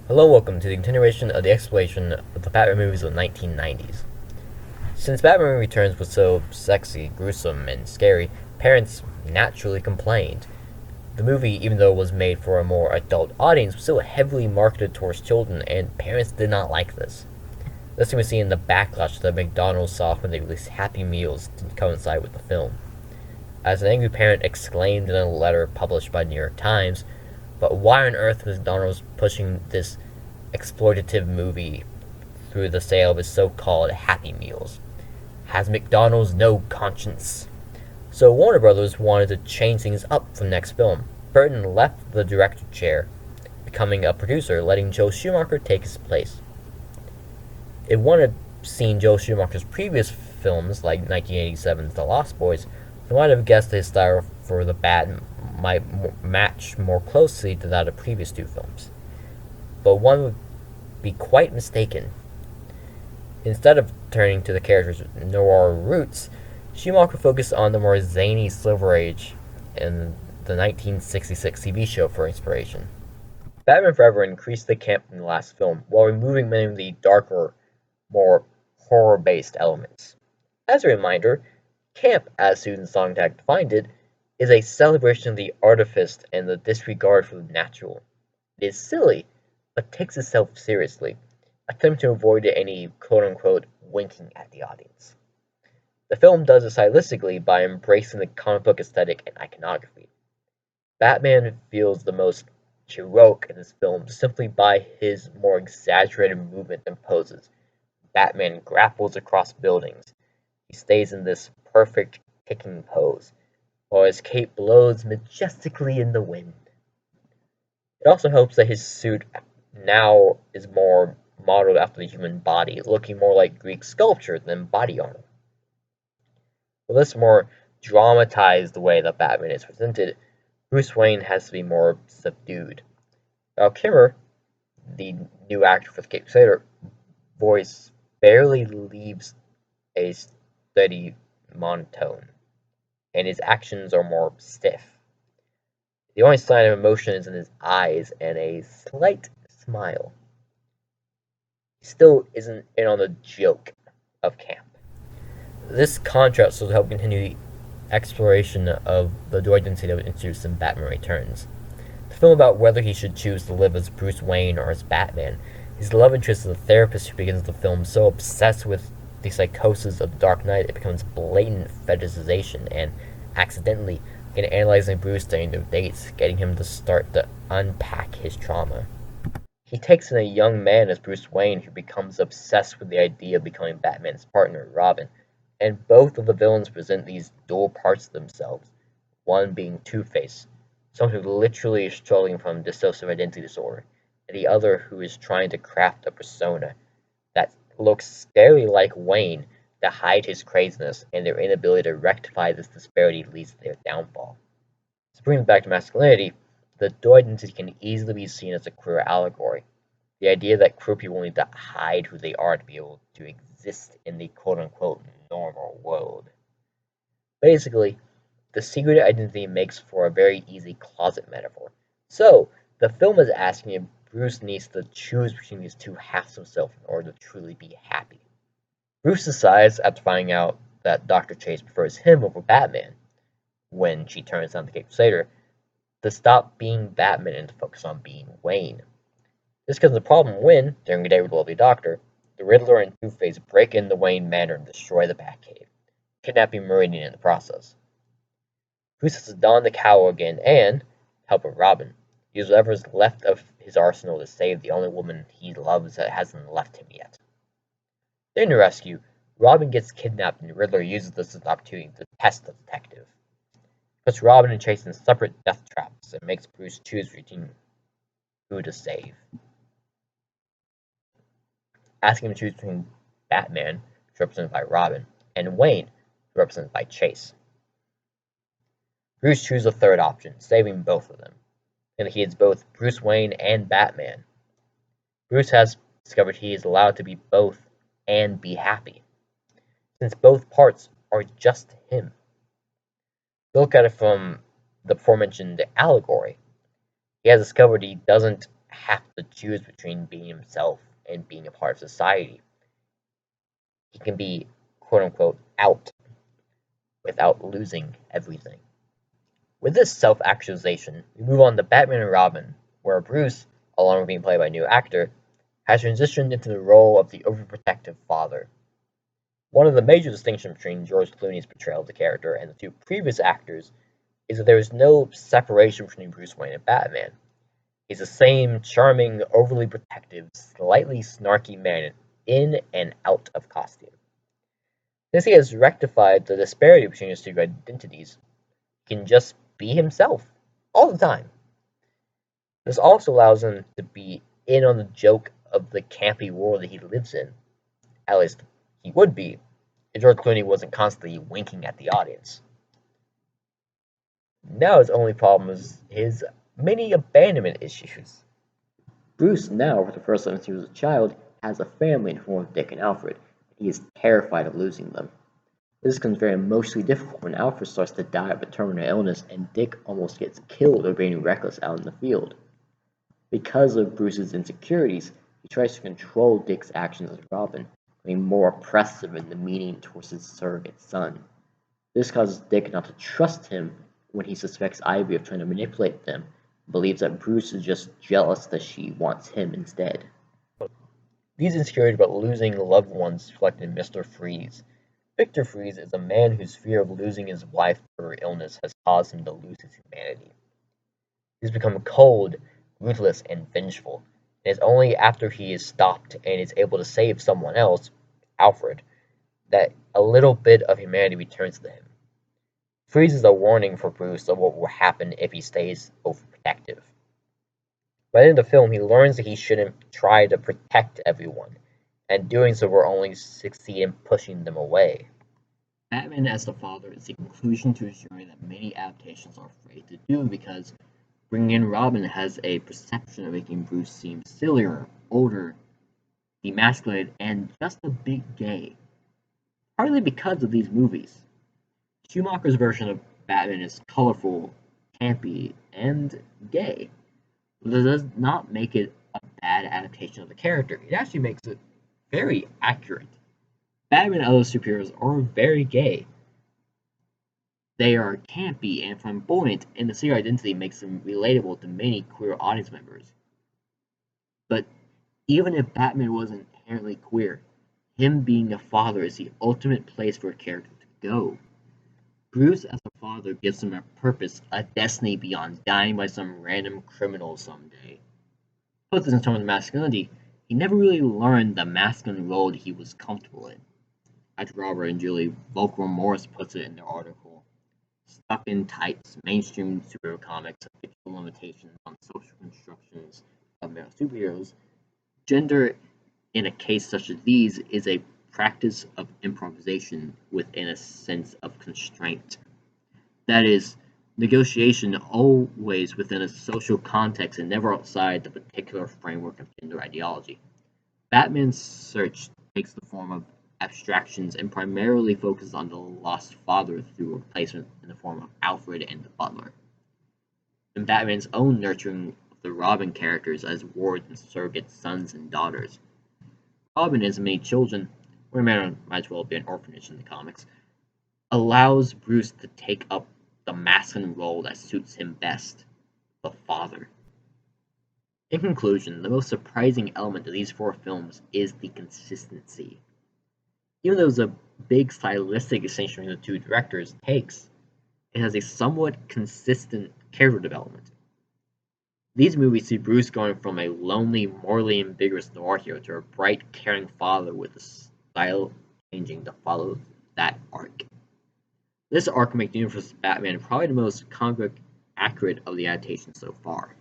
Hello, welcome to the continuation of the exploration of the Batman movies of the 1990s. Since Batman Returns was so sexy, gruesome, and scary, parents naturally complained. The movie, even though it was made for a more adult audience, was still heavily marketed towards children, and parents did not like this. This can be seen in the backlash that McDonald's saw when they released Happy Meals to coincide with the film. As an angry parent exclaimed in a letter published by the New York Times, "But why on earth is McDonald's pushing this exploitative movie through the sale of his so-called Happy Meals? Has McDonald's no conscience?" So Warner Brothers wanted to change things up for the next film. Burton left the director chair, becoming a producer, letting Joe Schumacher take his place. It wanted seen Joe Schumacher's previous films, like 1987's The Lost Boys, they might have guessed his style for the Bat might match more closely to that of previous two films. But one would be quite mistaken. Instead of turning to the character's noir roots, Schumacher focused on the more zany Silver Age and the 1966 TV show for inspiration. Batman Forever increased the camp from the last film, while removing many of the darker, more horror-based elements. As a reminder, camp, as Susan Sontag defined it, is a celebration of the artifice and the disregard for the natural. It is silly, but takes itself seriously, attempting to avoid any quote-unquote winking at the audience. The film does it stylistically by embracing the comic book aesthetic and iconography. Batman feels the most heroic in this film simply by his more exaggerated movement and poses. Batman grapples across buildings. He stays in this perfect kicking pose, while his cape blows majestically in the wind. It also helps that his suit now is more modeled after the human body, looking more like Greek sculpture than body armor. For this more dramatized way that Batman is presented, Bruce Wayne has to be more subdued. Val Kilmer, the new actor for the Cape Crusader, voice barely leaves a steady monotone, and his actions are more stiff. The only sign of emotion is in his eyes and a slight smile. He still isn't in on the joke of camp. This contrast will help continue the exploration of the dual identity that was introduced in Batman Returns. The film about whether he should choose to live as Bruce Wayne or as Batman. His love interest is a therapist who begins the film so obsessed with the psychosis of the Dark Knight it becomes blatant fetishization and accidentally in analyzing Bruce during their dates, getting him to start to unpack his trauma. He takes in a young man as Bruce Wayne who becomes obsessed with the idea of becoming Batman's partner, Robin, and both of the villains present these dual parts of themselves, one being Two-Face, someone who literally is struggling from dissociative identity disorder, and the other who is trying to craft a persona that looks scarily like Wayne to hide his craziness, and their inability to rectify this disparity leads to their downfall. To bring it back to masculinity, the dual identity can easily be seen as a queer allegory. The idea that queer people need to hide who they are to be able to exist in the quote-unquote normal world. Basically, the secret identity makes for a very easy closet metaphor. So, the film is asking if Bruce needs to choose between these two halves of himself in order to truly be happy. Bruce decides, after finding out that Dr. Chase prefers him over Batman, when she turns down the Cape Crusader, to stop being Batman and to focus on being Wayne. This becomes a problem when, during a day with the lovely Doctor, the Riddler and Two-Face break into Wayne Manor and destroy the Batcave, kidnapping Meridian in the process. Bruce has to don the cowl again and, help of Robin, use whatever's left of his arsenal to save the only woman he loves that hasn't left him yet. During the rescue, Robin gets kidnapped and the Riddler uses this as an opportunity to test the detective. Puts Robin and Chase in separate death traps and makes Bruce choose between who to save. Asking him to choose between Batman, represented by Robin, and Wayne, represented by Chase. Bruce chooses the third option, saving both of them, and he is both Bruce Wayne and Batman. Bruce has discovered he is allowed to be both and be happy, since both parts are just him. To look at it from the aforementioned allegory, he has discovered he doesn't have to choose between being himself and being a part of society. He can be quote unquote out without losing everything. With this self-actualization, we move on to Batman and Robin, where Bruce, along with being played by a new actor, has transitioned into the role of the overprotective father. One of the major distinctions between George Clooney's portrayal of the character and the two previous actors is that there is no separation between Bruce Wayne and Batman. He's the same charming, overly protective, slightly snarky man in and out of costume. Since he has rectified the disparity between his two identities, he can just be himself all the time. This also allows him to be in on the joke of the campy world that he lives in. At least he would be if George Clooney wasn't constantly winking at the audience. Now his only problem is his many abandonment issues. Bruce now, for the first time since he was a child, has a family in the form of Dick and Alfred. He is terrified of losing them. This becomes very emotionally difficult when Alfred starts to die of a terminal illness and Dick almost gets killed or being reckless out in the field. Because of Bruce's insecurities, he tries to control Dick's actions as Robin, being more oppressive and demeaning towards his surrogate son. This causes Dick not to trust him when he suspects Ivy of trying to manipulate them, and believes that Bruce is just jealous that she wants him instead. These insecurities about losing loved ones reflect in Mr. Freeze. Victor Freeze is a man whose fear of losing his wife to her illness has caused him to lose his humanity. He's become cold, ruthless, and vengeful. It is only after he is stopped and is able to save someone else, Alfred, that a little bit of humanity returns to him. Freeze is a warning for Bruce of what will happen if he stays overprotective. By the end of the film, he learns that he shouldn't try to protect everyone, and doing so will only succeed in pushing them away. Batman as the father is the conclusion to a journey that many adaptations are afraid to do because bringing in Robin has a perception of making Bruce seem sillier, older, demasculated, and just a bit gay. Partly because of these movies. Schumacher's version of Batman is colorful, campy, and gay. But it does not make it a bad adaptation of the character. It actually makes it very accurate. Batman and other superheroes are very gay. They are campy and flamboyant, and the serial identity makes them relatable to many queer audience members. But even if Batman wasn't inherently queer, him being a father is the ultimate place for a character to go. Bruce as a father gives him a purpose, a destiny beyond dying by some random criminal someday. Put this in terms of masculinity, he never really learned the masculine role that he was comfortable in. As Robert and Julie Volker Morris puts it in their article, stuck in tights, mainstream superhero comics have fictional limitations on social constructions of male superheroes. Gender, in a case such as these, is a practice of improvisation within a sense of constraint. That is, negotiation always within a social context and never outside the particular framework of gender ideology. Batman's search takes the form of abstractions and primarily focuses on the lost father through replacement in the form of Alfred and the butler. And Batman's own nurturing of the Robin characters as wards and surrogate sons and daughters. Robin has many children, or might as well be an orphanage in the comics, allows Bruce to take up the masculine role that suits him best, the father. In conclusion, the most surprising element of these four films is the consistency. Even though there's a big stylistic distinction between the two directors' takes, it has a somewhat consistent character development. These movies see Bruce going from a lonely, morally ambiguous noir hero to a bright, caring father with a style changing to follow that arc. This arc makes the universe of Batman probably the most comic book accurate of the adaptations so far.